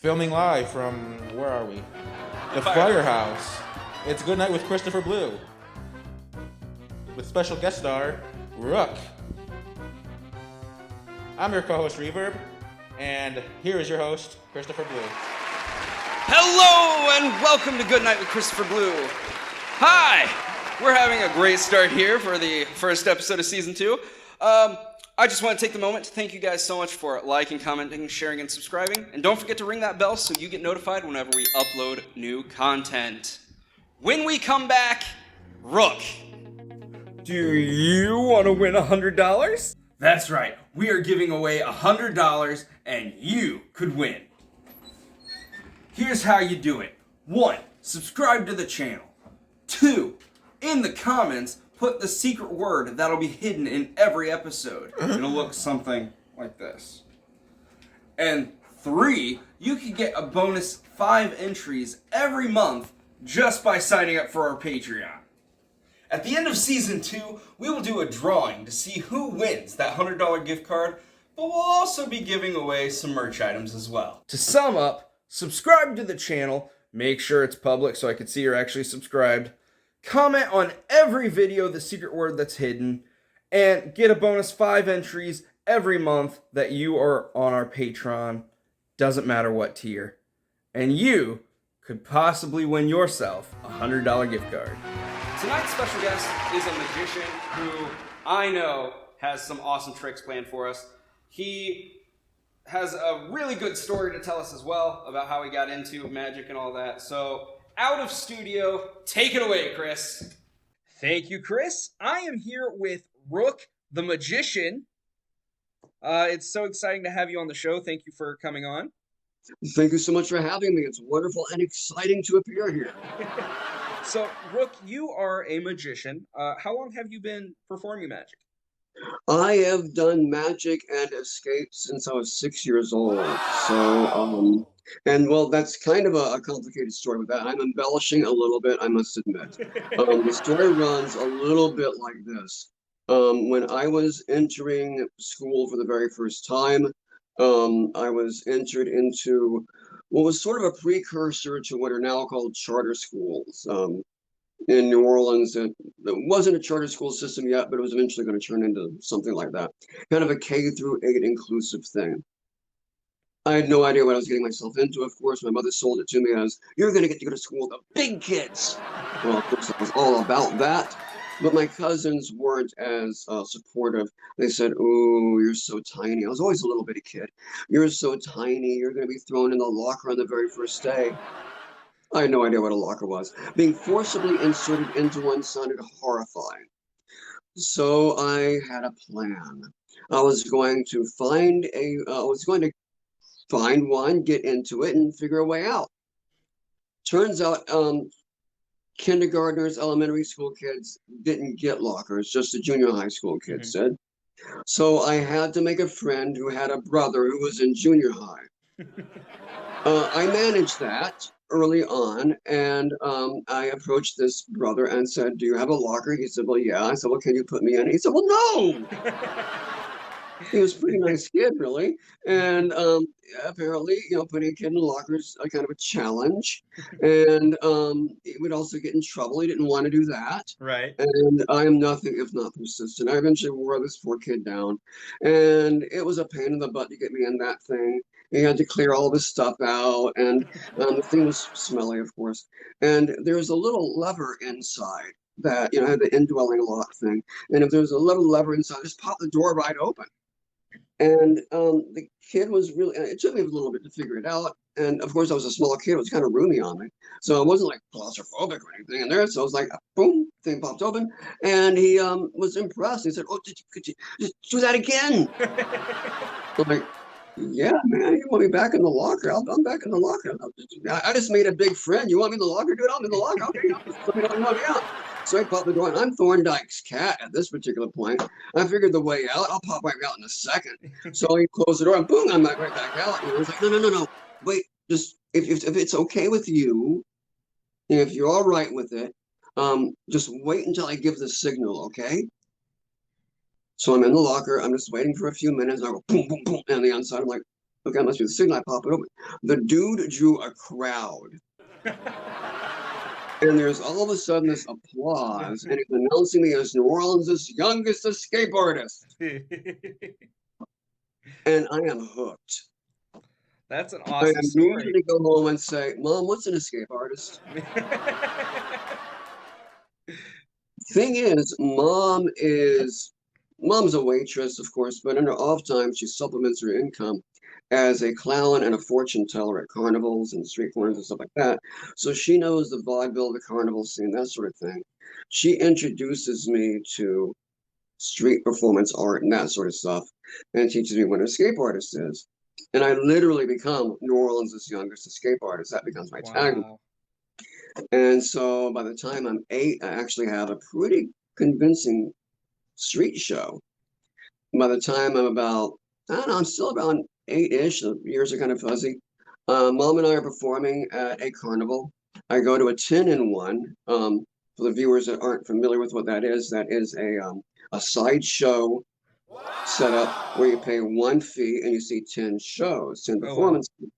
Filming live from, where are we? The Firehouse. It's Good Night with Christopher Blue. With special guest star, Rook. I'm your co-host, Reverb, and here is your host, Christopher Blue. Hello and welcome to Good Night with Christopher Blue. Hi! We're having a great start here for the first episode of Season 2. I just want to take the moment to thank you guys so much for liking, commenting, sharing, and subscribing. And don't forget to ring that bell so you get notified whenever we upload new content. When we come back, Rook. Do you want to win $100? That's right. We are giving away $100 and you could win. Here's how you do it. 1. Subscribe to the channel. 2. In the comments, put the secret word that'll be hidden in every episode. It'll look something like this. And 3, you can get a bonus 5 entries every month just by signing up for our Patreon. At the end of Season 2, we will do a drawing to see who wins that $100 gift card, but we'll also be giving away some merch items as well. To sum up, subscribe to the channel, make sure it's public so I can see you're actually subscribed, comment on every video the secret word that's hidden, and get a bonus 5 entries every month that you are on our Patreon. Doesn't matter what tier. And you could possibly win yourself a $100 gift card. Tonight's special guest is a magician who I know has some awesome tricks planned for us. He has a really good story to tell us as well about how he got into magic and all that. So, out of studio, take it away, Chris. Thank you, Chris. I am here with Rook, the magician. It's so exciting to have you on the show. Thank you for coming on. Thank you so much for having me. It's wonderful and exciting to appear here. So, Rook, you are a magician. How long have you been performing magic? I have done magic and escape since I was 6 years old. So, well, that's kind of a complicated story with that. I'm embellishing a little bit, I must admit. The story runs a little bit like this. When I was entering school for the very first time, I was entered into what was sort of a precursor to what are now called charter schools. In New Orleans, it wasn't a charter school system yet, but it was eventually going to turn into something like that. Kind of a K-8 inclusive thing. I had no idea what I was getting myself into, of course. My mother sold it to me as, you're going to get to go to school with the big kids. Well, of course, I was all about that. But my cousins weren't as supportive. They said, oh, you're so tiny. I was always a little bitty kid. You're so tiny. You're going to be thrown in the locker on the very first day. I had no idea what a locker was. Being forcibly inserted into one sounded horrifying. So I had a plan. I was going to find one, get into it, and figure a way out. Turns out kindergartners, elementary school kids didn't get lockers, just the junior high school kids did. So I had to make a friend who had a brother who was in junior high. I managed that early on, and I approached this brother and said, do you have a locker? He said, well, yeah. I said, well, can you put me in? He said, well, no. He was a pretty nice kid, really. And apparently, putting a kid in a locker is a kind of a challenge. And he would also get in trouble. He didn't want to do that. Right. And I am nothing if not persistent. I eventually wore this poor kid down. And it was a pain in the butt to get me in that thing. He had to clear all this stuff out. And the thing was smelly, of course. And there's a little lever inside that, had the indwelling lock thing. And if there's a little lever inside, just pop the door right open. And the kid was really, it took me a little bit to figure it out. And of course, I was a small kid. It was kind of roomy on me. So I wasn't like claustrophobic or anything in there. So I was like, boom, thing popped open. And he was impressed. He said, oh, could you just do that again? I'm like, yeah, man, you want me back in the locker? I'm back in the locker. I just made a big friend. You want me in the locker? Dude, I'm in the locker. Okay, let me know you out. So I popped the door, and I'm Thorndyke's cat at this particular point. I figured the way out. I'll pop right out in a second. So he closed the door, and boom, I'm right back out. And I was like, no. Wait, just if it's okay with you, if you're all right with it, just wait until I give the signal, okay? So I'm in the locker. I'm just waiting for a few minutes. And I go boom, boom, boom. And on the outside, I'm like, Okay, that must be the signal. I pop it open. The dude drew a crowd. And there's all of a sudden this applause, and he's announcing me as New Orleans' youngest escape artist. And I am hooked. That's an I awesome story. immediately go home and say, Mom, what's an escape artist? Thing is, mom's a waitress, of course, but in her off time, she supplements her income as a clown and a fortune teller at carnivals and street corners and stuff like that. So she knows the vaudeville, the carnival scene, that sort of thing. She introduces me to street performance art and that sort of stuff, and teaches me what an escape artist is. And I literally become New Orleans' youngest escape artist. That becomes my tagline. Wow. And so by the time I'm 8, I actually have a pretty convincing street show. By the time I'm about, I don't know, I'm still around 8-ish. The years are kind of fuzzy. Mom and I are performing at a carnival. I go to a 10-in-1. For the viewers that aren't familiar with what that is a sideshow setup where you pay 1 fee and you see 10 shows, 10 performances. Oh, wow.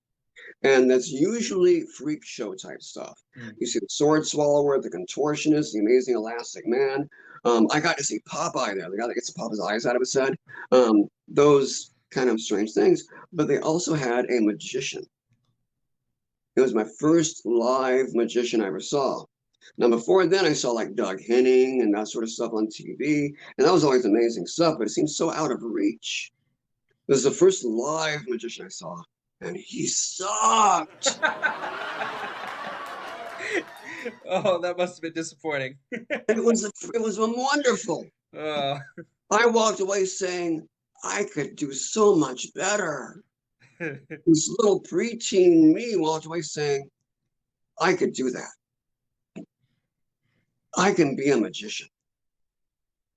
And that's usually freak show type stuff. You see the sword swallower, the contortionist, the amazing elastic man. I got to see Popeye there, the guy that gets Popeye's eyes out of his head. Those kind of strange things. But they also had a magician. It was my first live magician I ever saw. Now, before then, I saw like Doug Henning and that sort of stuff on TV. And that was always amazing stuff, but it seemed so out of reach. This is the first live magician I saw. And he sucked. Oh, that must have been disappointing. It was wonderful. Oh. I walked away saying, I could do so much better. This little preteen me walked away saying, I could do that. I can be a magician.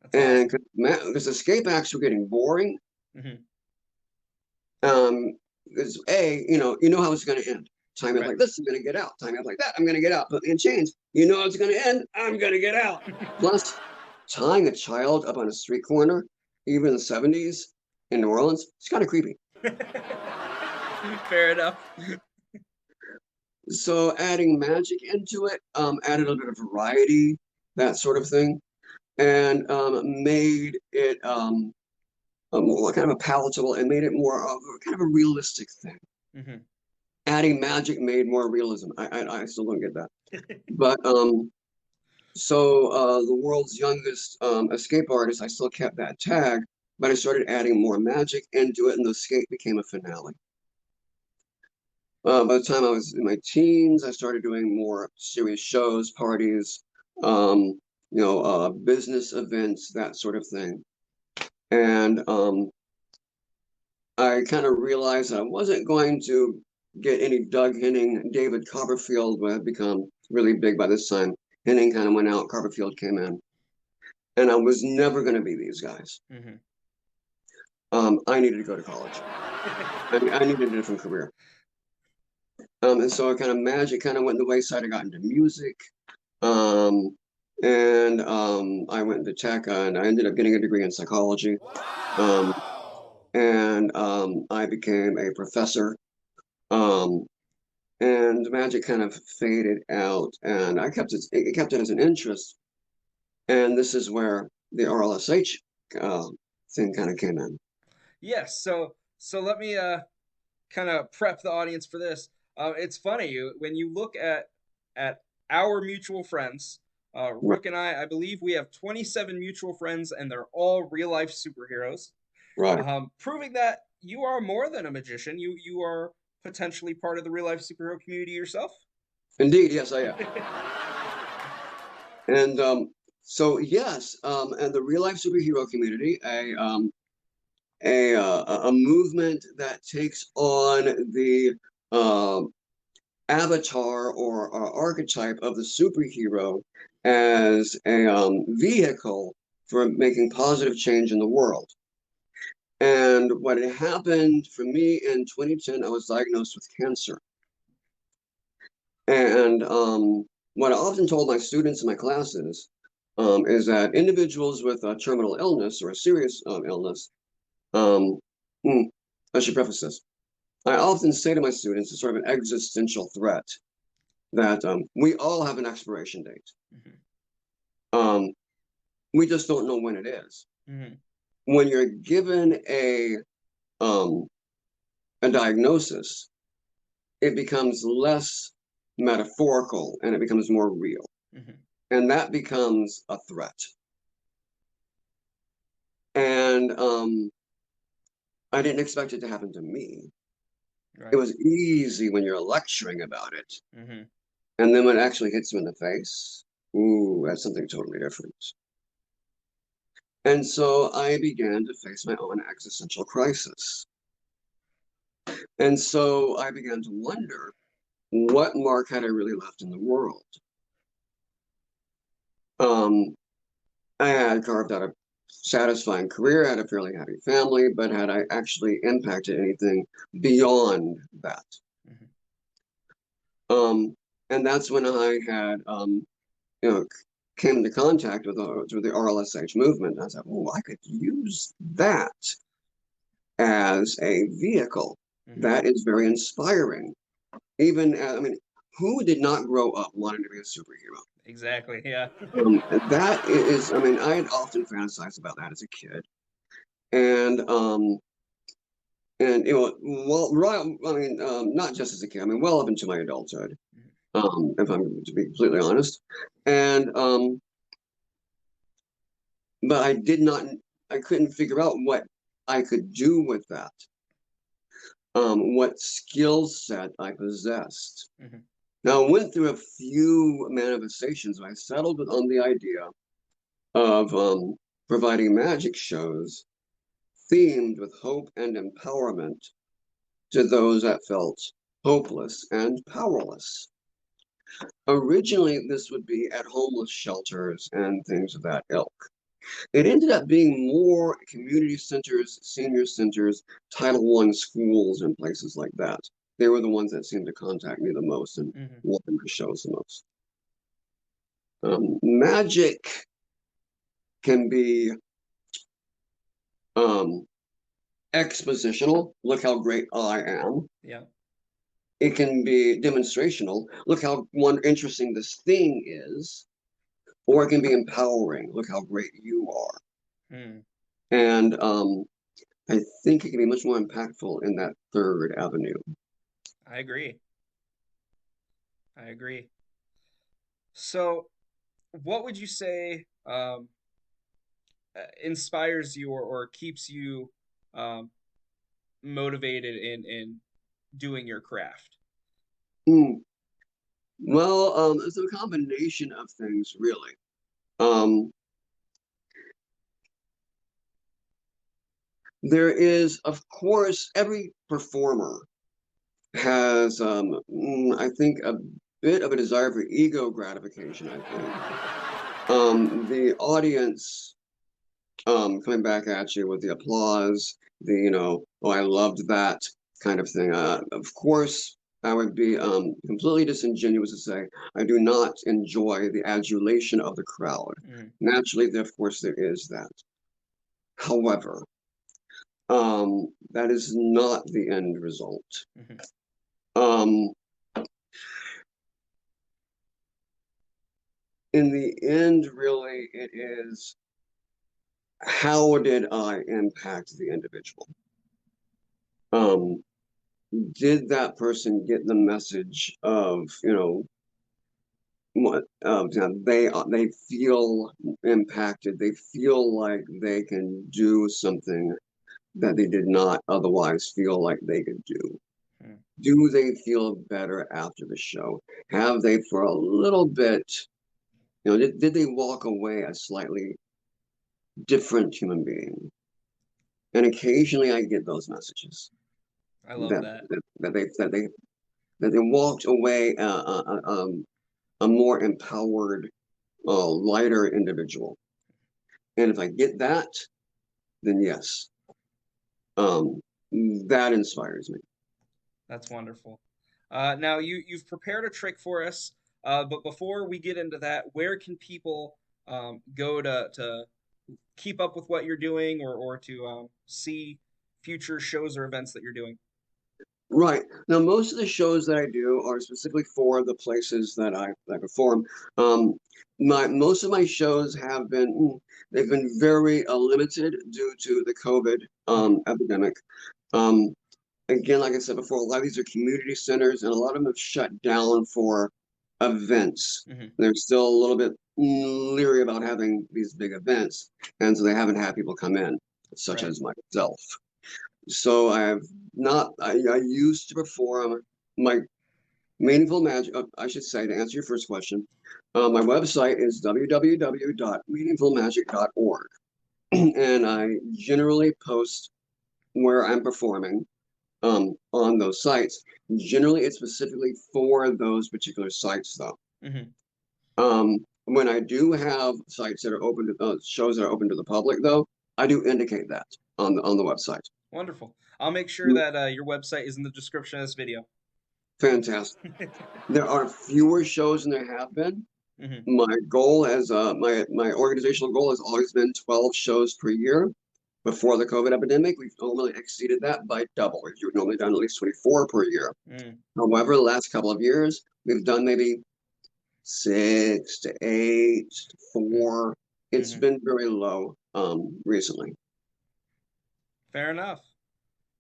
That's And awesome. because escape acts were getting boring. Mhm. Because you know how it's going to end. Time it Right. like this, I'm going to get out. Time it like that, I'm going to get out. Put me in chains. You know how it's going to end. I'm going to get out. Plus, tying a child up on a street corner, even in the 70s in New Orleans, it's kind of creepy. Fair enough. So adding magic into it, added a little bit of variety, that sort of thing, and made it more kind of a palatable and made it more of kind of a realistic thing. Mm-hmm. Adding magic made more realism. I still don't get that. But the world's youngest escape artist, I still kept that tag, but I started adding more magic into it, and the escape became a finale. By the time I was in my teens, I started doing more serious shows, parties, business events, that sort of thing. And I kind of realized that I wasn't going to get any Doug Henning, David Copperfield, who had become really big by this time. Henning kind of went out, Copperfield came in. And I was never going to be these guys. Mm-hmm. I needed to go to college. I needed a different career. And so magic kind of went the wayside. I got into music. I went into tech, and I ended up getting a degree in psychology. I became a professor. And magic kind of faded out, and I kept it as an interest. And this is where the RLSH thing kind of came in. Yes. So let me kind of prep the audience for this. It's funny when you look at our mutual friends. Rook and I believe we have 27 mutual friends, and they're all real life superheroes. Right. Proving that you are more than a magician. You are potentially part of the real life superhero community yourself. Indeed, yes, I am. And so yes, and the real life superhero community, a movement that takes on the avatar or archetype of the superhero as a vehicle for making positive change in the world. And what had happened for me in 2010, I was diagnosed with cancer. And what I often told my students in my classes is that individuals with a terminal illness or a serious illness, I should preface this. I often say to my students, it's sort of an existential threat that we all have an expiration date. Um, we just don't know when it is. When you're given um, a diagnosis, it becomes less metaphorical and it becomes more real. And that becomes a threat. And I didn't expect it to happen to me. Right. It was easy when you're lecturing about it. And then when it actually hits you in the face, ooh, that's something totally different. And so I began to face my own existential crisis. And so I began to wonder, what mark had I really left in the world? I had carved out a satisfying career, had a fairly happy family, but had I actually impacted anything beyond that? And that's when I had, you know, came into contact with the RLSH movement. I said, oh, I could use that as a vehicle. That is very inspiring. Even, I mean, who did not grow up wanting to be a superhero? Exactly. Yeah. That is, I mean, I had often fantasized about that as a kid. And you know, well, right, I mean, not just as a kid, I mean, well up into my adulthood, if I'm to be completely honest. And but I couldn't figure out what I could do with that, what skill set I possessed. Now, I went through a few manifestations. I settled on the idea of providing magic shows themed with hope and empowerment to those that felt hopeless and powerless. Originally, this would be at homeless shelters and things of that ilk. It ended up being more community centers, senior centers, Title I schools, and places like that. They were the ones that seemed to contact me the most and wanted my shows the most. Magic can be expositional. Look how great I am. Yeah. It can be demonstrational. Look how interesting this thing is. Or it can be empowering. Look how great you are. And I think it can be much more impactful in that third avenue. I agree. So, what would you say inspires you or keeps you um, motivated in doing your craft? Hmm. Well, it's a combination of things, really. There is, of course, every performer has, I think, a bit of a desire for ego gratification, I think. The audience coming back at you with the applause, oh, I loved that kind of thing. Of course, I would be completely disingenuous to say I do not enjoy the adulation of the crowd. Naturally, of course, there is that. However, that is not the end result. Um, in the end, really, it is, how did I impact the individual? Did that person get the message of, what they feel impacted, they feel like they can do something that they did not otherwise feel like they could do? Do they feel better after the show? Have they, for a little bit, did they walk away a slightly different human being? And occasionally I get those messages I love that that. they walked away a more empowered, lighter individual. And if I get that, then yes, that inspires me. That's wonderful. Now you've prepared a trick for us, but before we get into that, where can people go to keep up with what you're doing or to see future shows or events that you're doing? Right. Now, most of the shows that I do are specifically for the places that I perform. Um, most of my shows have been they've been very limited due to the COVID epidemic. Um, Again, like I said before, a lot of these are community centers, and a lot of them have shut down for events. Mm-hmm. They're still a little bit leery about having these big events, and so they haven't had people come in, such Right. as myself. So I have not. I used to perform my meaningful magic. I should say, to answer your first question, my website is www.meaningfulmagic.org, and I generally post where I'm performing on those sites. Generally, it's specifically for those particular sites, though. Mm-hmm. When I do have sites that are open to shows that are open to the public, though, I do indicate that on the website. Wonderful. I'll make sure that your website is in the description of this video. Fantastic. There are fewer shows than there have been. Mm-hmm. My goal as my organizational goal has always been 12 shows per year. Before the COVID epidemic, we've normally exceeded that by double. We've normally done at least 24 per year. Mm. However, the last couple of years, we've done maybe 6 to 8 to 4. It's Mm-hmm. been very low recently. Fair enough.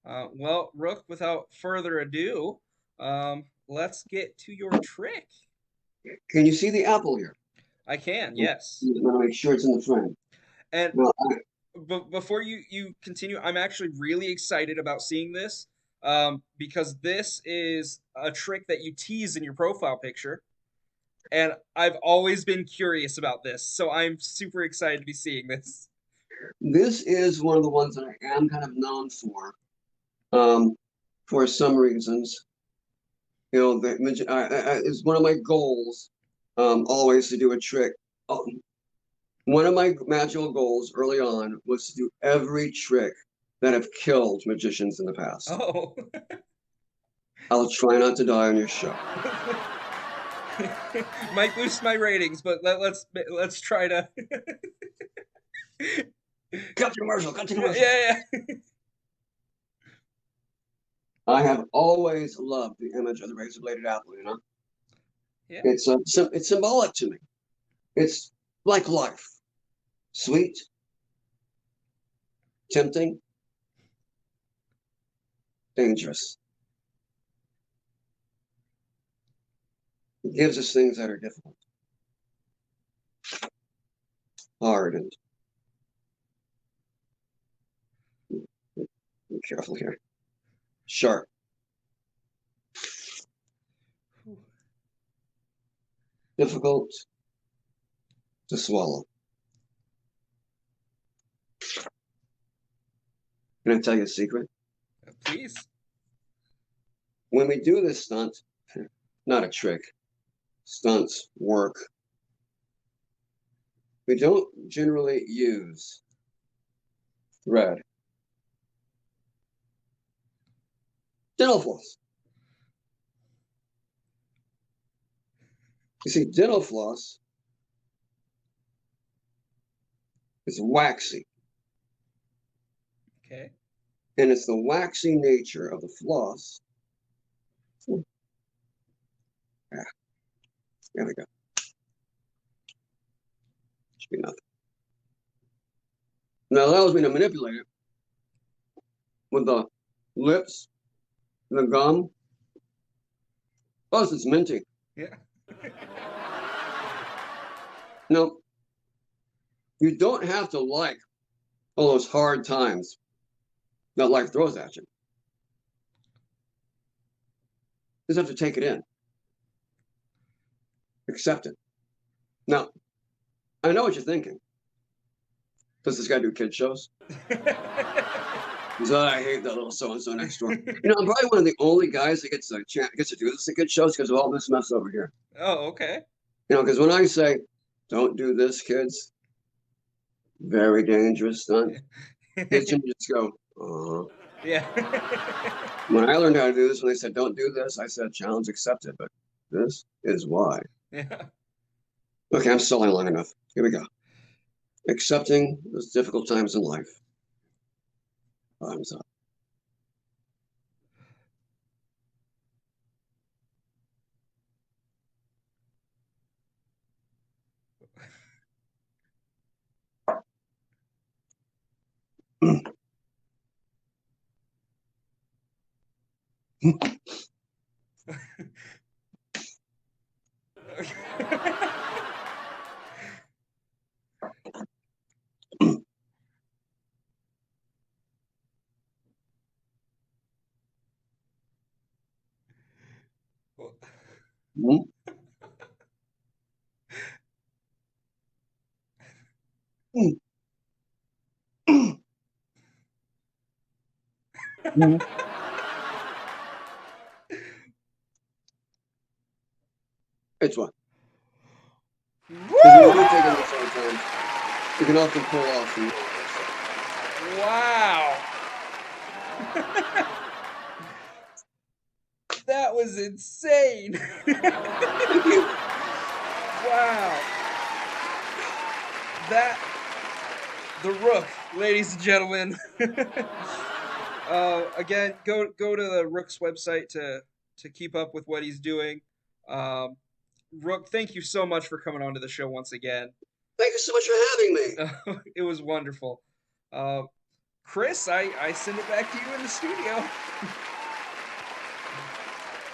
Well, Rook, without further ado, let's get to your trick. Can you see the apple here? I can, yes. I'm gonna make sure it's in the frame. And Now, before you continue, I'm actually really excited about seeing this because this is a trick that you tease in your profile picture. And I've always been curious about this, so I'm super excited to be seeing this. this is one of the ones that I am kind of known for some reasons. You know, it's one of my goals, always to do a trick. One of my magical goals early on was to do every trick that have killed magicians in the past. Oh. I'll try not to die on your show. Might boost my ratings, but let's try to. Cut the commercial. Cut the commercial. Yeah. I have always loved the image of the razor-bladed apple. You know, Yeah. It's symbolic to me. It's like life, sweet, tempting, dangerous. It gives us things that are difficult, hard, and be careful here. Sharp. Difficult to swallow. Can I tell you a secret? Please. When we do this stunt, not a trick, stunts work. We don't generally use thread. Dental floss. You see, dental floss is waxy. Okay. And it's the waxy nature of the floss. There we go. Should be nothing. Now allows me to manipulate it with the lips, the gum. Plus, it's minty. Yeah. Now, you don't have to like all those hard times that life throws at you. You just have to take it in. Accept it. Now, I know what you're thinking. Does this guy do kid shows? He's like, I hate that little so-and-so next door. You know, I'm probably one of the only guys that gets to do this at kid shows because of all this mess over here. Oh, okay. You know, because when I say, don't do this, kids, very dangerous stunt, kids can just go, Yeah. When I learned how to do this, when they said, don't do this, I said, challenge accepted, but this is why. Yeah. Okay, I'm stalling long enough. Here we go. Accepting those difficult times in life. Bottoms up. Mhm. Mhm. It's what? Because when you're taking this sometimes, you can often pull off some. Wow. That was insane. Thank you. Wow. That, the Rook, ladies and gentlemen. Again, go to the Rook's website to keep up with what he's doing. Rook, thank you so much for coming on to the show once again. Thank you so much for having me. It was wonderful. Chris, I send it back to you in the studio.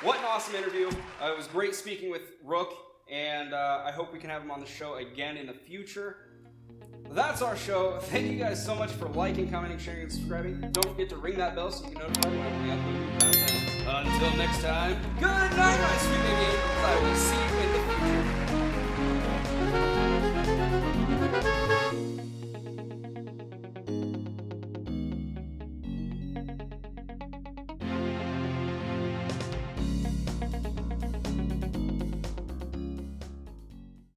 What an awesome interview. It was great speaking with Rook, and I hope we can have him on the show again in the future. That's our show. Thank you guys so much for liking, commenting, sharing, and subscribing. Don't forget to ring that bell so you can notify when we upload new content. Until next time, good night, my sweet